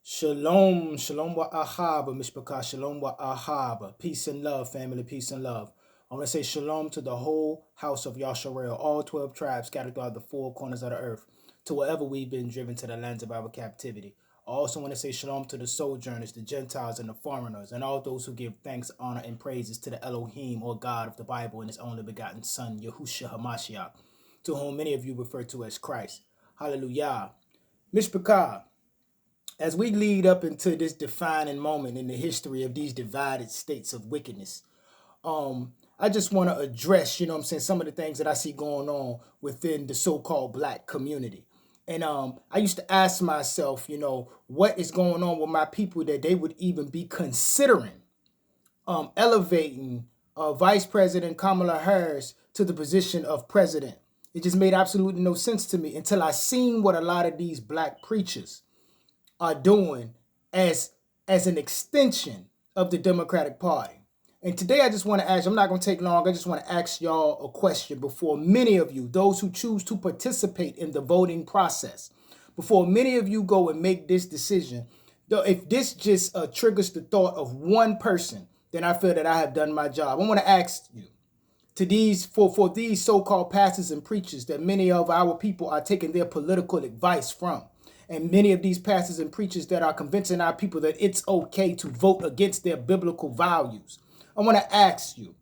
Shalom, shalom wa ahaba, mishpachah, shalom wa ahaba. Peace and love, family, peace and love. I want to say shalom to the whole house of Yasharel, all 12 tribes scattered throughout the four corners of the earth, to wherever we've been driven to the lands of our captivity. I also want to say shalom to the sojourners, the Gentiles, and the foreigners, and all those who give thanks, honor, and praises to the Elohim, or God of the Bible, and his only begotten Son, Yahushua HaMashiach, to whom many of you refer to as Christ. Hallelujah. Mishpachah, as we lead up into this defining moment in the history of these divided states of wickedness, I just want to address, some of the things that I see going on within the so-called black community. And I used to ask myself, what is going on with my people that they would even be considering elevating Vice President Kamala Harris to the position of president. It just made absolutely no sense to me until I seen what a lot of these black preachers are doing as an extension of the Democratic Party. And today I just want to ask, I'm not going to take long, I just want to ask y'all a question before many of you, those who choose to participate in the voting process, before many of you go and make this decision, though if this just triggers the thought of one person, then I feel that I have done my job. I want to ask you, to these for these so-called pastors and preachers that many of our people are taking their political advice from, and many of these pastors and preachers that are convincing our people that it's okay to vote against their biblical values. I want to ask you,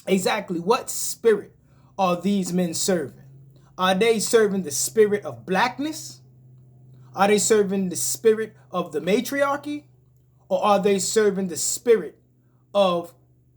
exactly what spirit are these men serving? Are they serving the spirit of blackness? Are they serving the spirit of the matriarchy? Or are they serving the spirit of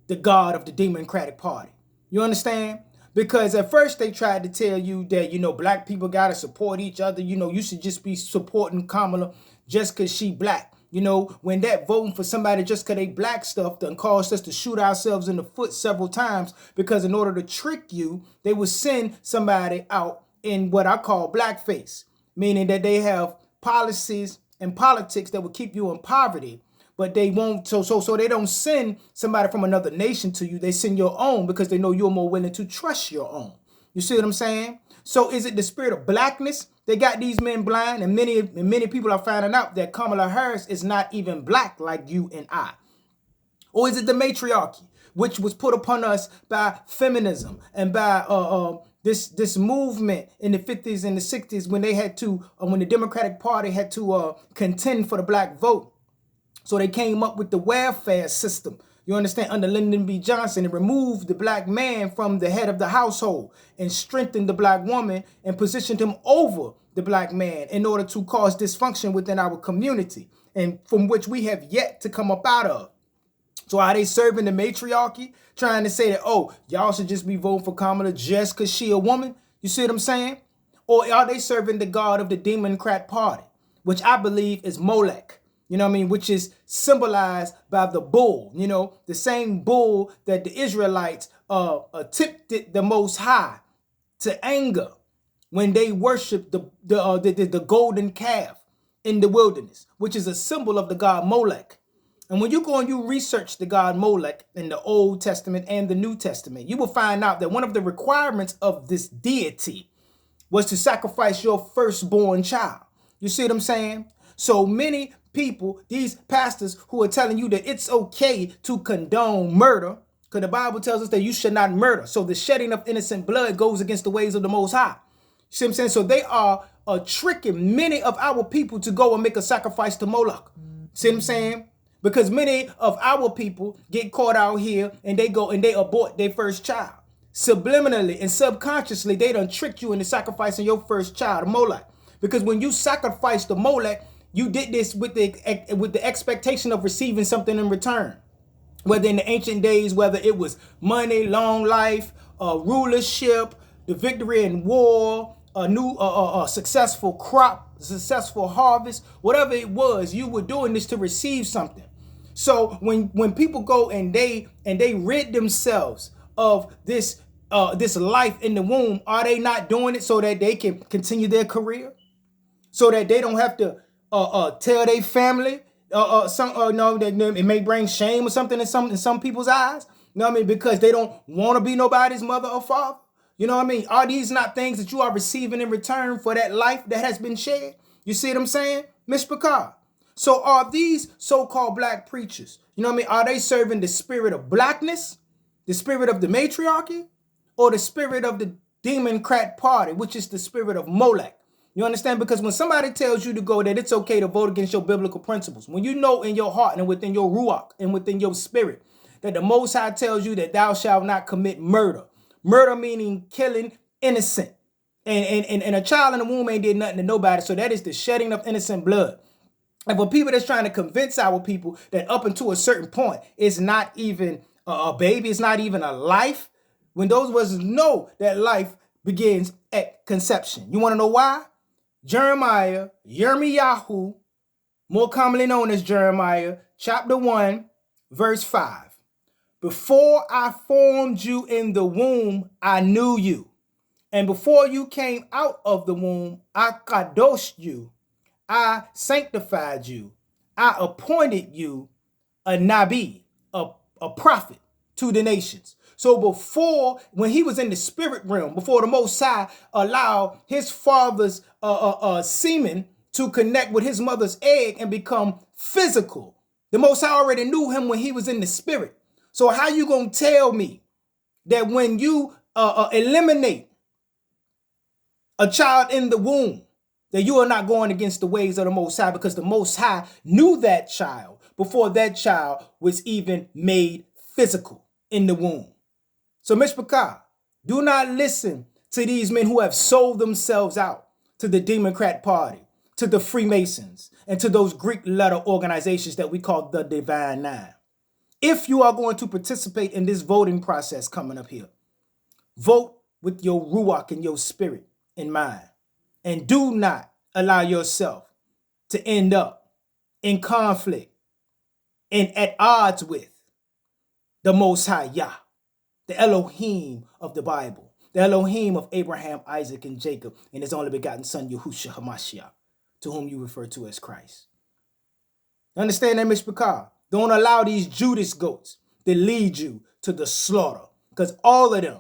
the God of the Democratic Party? You understand? Because at first they tried to tell you that, black people got to support each other. You should just be supporting Kamala just because she black. When that voting for somebody just because they black stuff done caused us to shoot ourselves in the foot several times, because in order to trick you, they would send somebody out in what I call blackface, meaning that they have policies and politics that would keep you in poverty, but they won't. So they don't send somebody from another nation to you. They send your own because they know you're more willing to trust your own. You see what I'm saying? So is it the spirit of blackness that got these men blind? And many people are finding out that Kamala Harris is not even black like you and I. Or is it the matriarchy, which was put upon us by feminism and by this movement in the 50s and the 60s when they had to, when the Democratic Party had to contend for the black vote? So they came up with the welfare system, you understand, under Lyndon B. Johnson, and removed the black man from the head of the household and strengthened the black woman and positioned him over the black man in order to cause dysfunction within our community, and from which we have yet to come up out of. So are they serving the matriarchy, trying to say that, oh, y'all should just be voting for Kamala just because she a woman? You see what I'm saying? Or are they serving the God of the Democrat Party, which I believe is Molech? Which is symbolized by the bull, the same bull that the Israelites tipped it the Most High to anger when they worshiped the golden calf in the wilderness, which is a symbol of the god Molech. And when you go and you research the god Molech in the Old Testament and the New Testament, you will find out that one of the requirements of this deity was to sacrifice your firstborn child. You see what I'm saying? So many people, these pastors who are telling you that it's okay to condone murder, because the Bible tells us that you should not murder. So the shedding of innocent blood goes against the ways of the Most High. You see what I'm saying? So they are tricking many of our people to go and make a sacrifice to Moloch. See what I'm saying? Because many of our people get caught out here and they go and they abort their first child. Subliminally and subconsciously, they done tricked you into sacrificing your first child to Moloch. Because when you sacrifice to Molech, you did this with the expectation of receiving something in return. Whether in the ancient days, whether it was money, long life, rulership, the victory in war, a new successful crop, successful harvest, whatever it was, you were doing this to receive something. So when people go and they rid themselves of this life in the womb, are they not doing it so that they can continue their career? So that they don't have to tell their family that it may bring shame or something in some people's eyes. Because they don't want to be nobody's mother or father. Are these not things that you are receiving in return for that life that has been shed? You see what I'm saying, Mishpachah? So are these so-called black preachers, you know what I mean? Are they serving the spirit of blackness, the spirit of the matriarchy, or the spirit of the Democrat Party, which is the spirit of Molech? You understand? Because when somebody tells you to go, that it's okay to vote against your biblical principles, when you know in your heart and within your ruach and within your spirit that the Most High tells you that thou shalt not commit murder. Murder meaning killing innocent. And a child in the womb ain't did nothing to nobody. So that is the shedding of innocent blood. And for people that's trying to convince our people that up until a certain point, it's not even a baby, it's not even a life, when those of us know that life begins at conception. You want to know why? Jeremiah, Yirmiyahu, more commonly known as Jeremiah, chapter 1, verse 5. Before I formed you in the womb, I knew you. And before you came out of the womb, I kadoshed you. I sanctified you. I appointed you a nabi, a prophet to the nations. So before, when he was in the spirit realm, before the Most High allowed his father's semen to connect with his mother's egg and become physical, the Most High already knew him when he was in the spirit. So how you gonna tell me that when you eliminate a child in the womb, that you are not going against the ways of the Most High, because the Most High knew that child before that child was even made physical in the womb? So Mishpachah, do not listen to these men who have sold themselves out to the Democrat Party, to the Freemasons, and to those Greek letter organizations that we call the Divine Nine. If you are going to participate in this voting process coming up here, vote with your ruach and your spirit in mind. And do not allow yourself to end up in conflict and at odds with the Most High Yah, the Elohim of the Bible, the Elohim of Abraham, Isaac, and Jacob, and his only begotten son, Yahushua HaMashiach, to whom you refer to as Christ. Understand that, Mishpachah? Don't allow these Judas goats to lead you to the slaughter, because all of them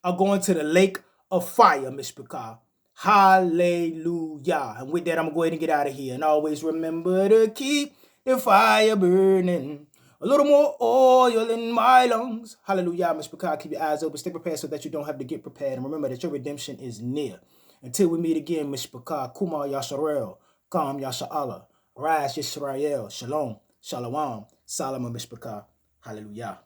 are going to the lake of fire, Mishpachah. Hallelujah. And with that, I'm going to go ahead and get out of here. And always remember to keep the fire burning. A little more oil in my lungs. Hallelujah, Mishpachah. Keep your eyes open. Stay prepared so that you don't have to get prepared. And remember that your redemption is near. Until we meet again, Mishpachah. Kumar Yasharel. Kam Yasha'Allah. Rise Yisrael. Shalom. Shalom. Salam Mishpachah. Hallelujah.